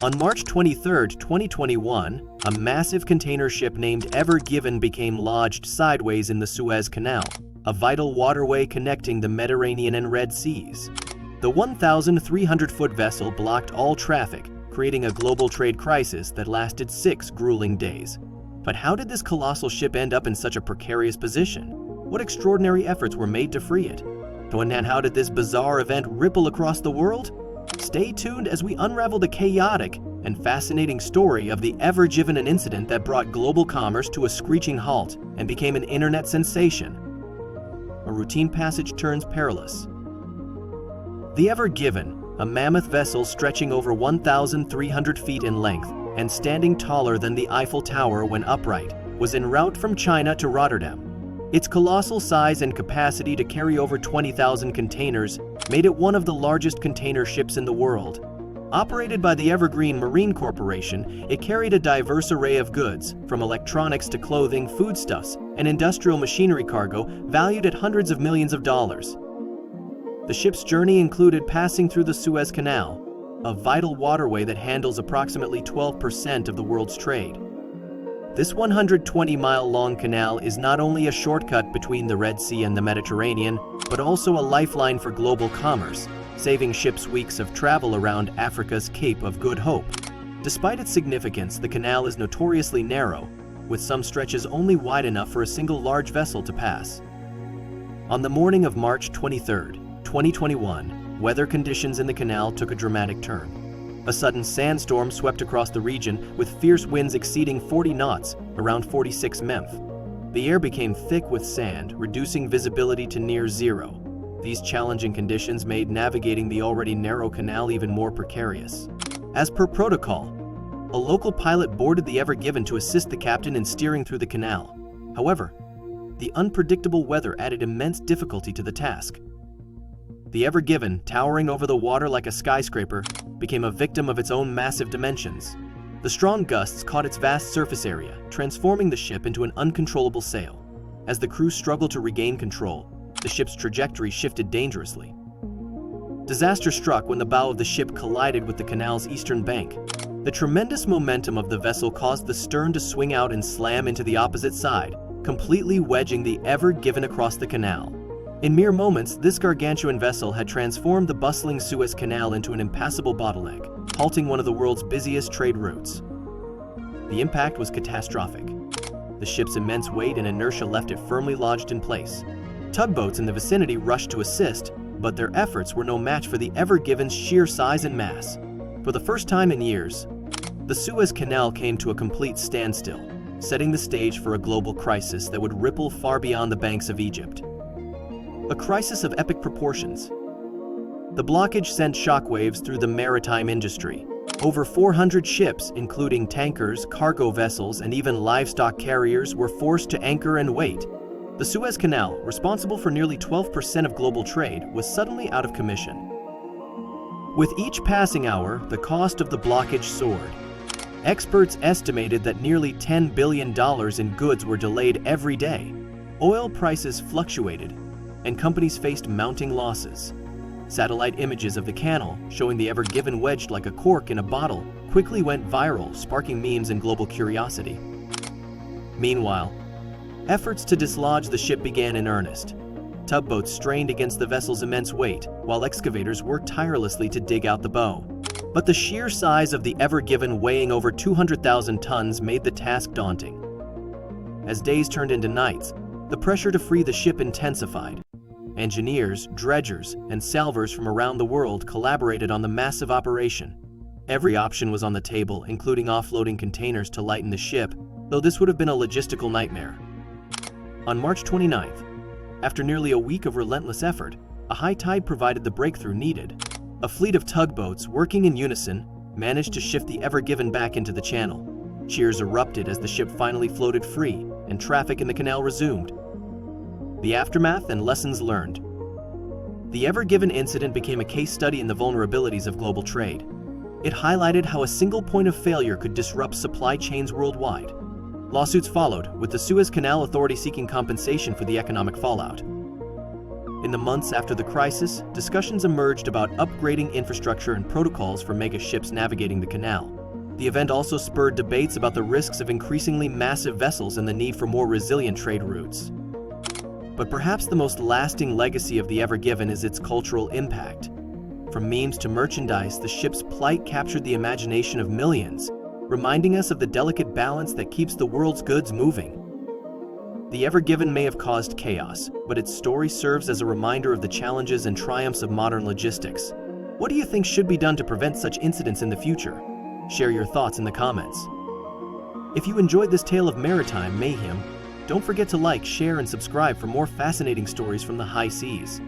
On March 23, 2021, a massive container ship named Ever Given became lodged sideways in the Suez Canal, a vital waterway connecting the Mediterranean and Red Seas. The 1,300-foot vessel blocked all traffic, creating a global trade crisis that lasted 6 grueling days. But how did this colossal ship end up in such a precarious position? What extraordinary efforts were made to free it? And how did this bizarre event ripple across the world? Stay tuned as we unravel the chaotic and fascinating story of the Ever Given, an incident that brought global commerce to a screeching halt and became an internet sensation. A routine passage turns perilous. The Ever Given, a mammoth vessel stretching over 1,300 feet in length and standing taller than the Eiffel Tower when upright, was en route from China to Rotterdam. Its colossal size and capacity to carry over 20,000 containers made it one of the largest container ships in the world. Operated by the Evergreen Marine Corporation, it carried a diverse array of goods, from electronics to clothing, foodstuffs, and industrial machinery cargo valued at hundreds of millions of dollars. The ship's journey included passing through the Suez Canal, a vital waterway that handles approximately 12% of the world's trade. This 120-mile-long canal is not only a shortcut between the Red Sea and the Mediterranean, but also a lifeline for global commerce, saving ships weeks of travel around Africa's Cape of Good Hope. Despite its significance, the canal is notoriously narrow, with some stretches only wide enough for a single large vessel to pass. On the morning of March 23, 2021, weather conditions in the canal took a dramatic turn. A sudden sandstorm swept across the region with fierce winds exceeding 40 knots, around 46 mph. The air became thick with sand, reducing visibility to near zero. These challenging conditions made navigating the already narrow canal even more precarious. As per protocol, a local pilot boarded the Ever Given to assist the captain in steering through the canal. However, the unpredictable weather added immense difficulty to the task. The Ever Given, towering over the water like a skyscraper, became a victim of its own massive dimensions. The strong gusts caught its vast surface area, transforming the ship into an uncontrollable sail. As the crew struggled to regain control, the ship's trajectory shifted dangerously. Disaster struck when the bow of the ship collided with the canal's eastern bank. The tremendous momentum of the vessel caused the stern to swing out and slam into the opposite side, completely wedging the Ever Given across the canal. In mere moments, this gargantuan vessel had transformed the bustling Suez Canal into an impassable bottleneck, halting one of the world's busiest trade routes. The impact was catastrophic. The ship's immense weight and inertia left it firmly lodged in place. Tugboats in the vicinity rushed to assist, but their efforts were no match for the Ever Given's sheer size and mass. For the first time in years, the Suez Canal came to a complete standstill, setting the stage for a global crisis that would ripple far beyond the banks of Egypt. A crisis of epic proportions. The blockage sent shockwaves through the maritime industry. Over 400 ships, including tankers, cargo vessels, and even livestock carriers, were forced to anchor and wait. The Suez Canal, responsible for nearly 12% of global trade, was suddenly out of commission. With each passing hour, the cost of the blockage soared. Experts estimated that nearly $10 billion in goods were delayed every day. Oil prices fluctuated, and companies faced mounting losses. Satellite images of the canal, showing the Ever Given wedged like a cork in a bottle, quickly went viral, sparking memes and global curiosity. Meanwhile, efforts to dislodge the ship began in earnest. Tugboats strained against the vessel's immense weight, while excavators worked tirelessly to dig out the bow. But the sheer size of the Ever Given, weighing over 200,000 tons, made the task daunting. As days turned into nights, the pressure to free the ship intensified. Engineers, dredgers, and salvors from around the world collaborated on the massive operation. Every option was on the table, including offloading containers to lighten the ship, though this would have been a logistical nightmare. On March 29th, after nearly a week of relentless effort, a high tide provided the breakthrough needed. A fleet of tugboats, working in unison, managed to shift the Ever Given back into the channel. Cheers erupted as the ship finally floated free, and traffic in the canal resumed. The aftermath and lessons learned. The Ever Given incident became a case study in the vulnerabilities of global trade. It highlighted how a single point of failure could disrupt supply chains worldwide. Lawsuits followed, with the Suez Canal Authority seeking compensation for the economic fallout. In the months after the crisis, discussions emerged about upgrading infrastructure and protocols for mega ships navigating the canal. The event also spurred debates about the risks of increasingly massive vessels and the need for more resilient trade routes. But perhaps the most lasting legacy of the Ever Given is its cultural impact. From memes to merchandise, the ship's plight captured the imagination of millions, reminding us of the delicate balance that keeps the world's goods moving. The Ever Given may have caused chaos, but its story serves as a reminder of the challenges and triumphs of modern logistics. What do you think should be done to prevent such incidents in the future? Share your thoughts in the comments. If you enjoyed this tale of maritime mayhem, don't forget to like, share, and subscribe for more fascinating stories from the high seas.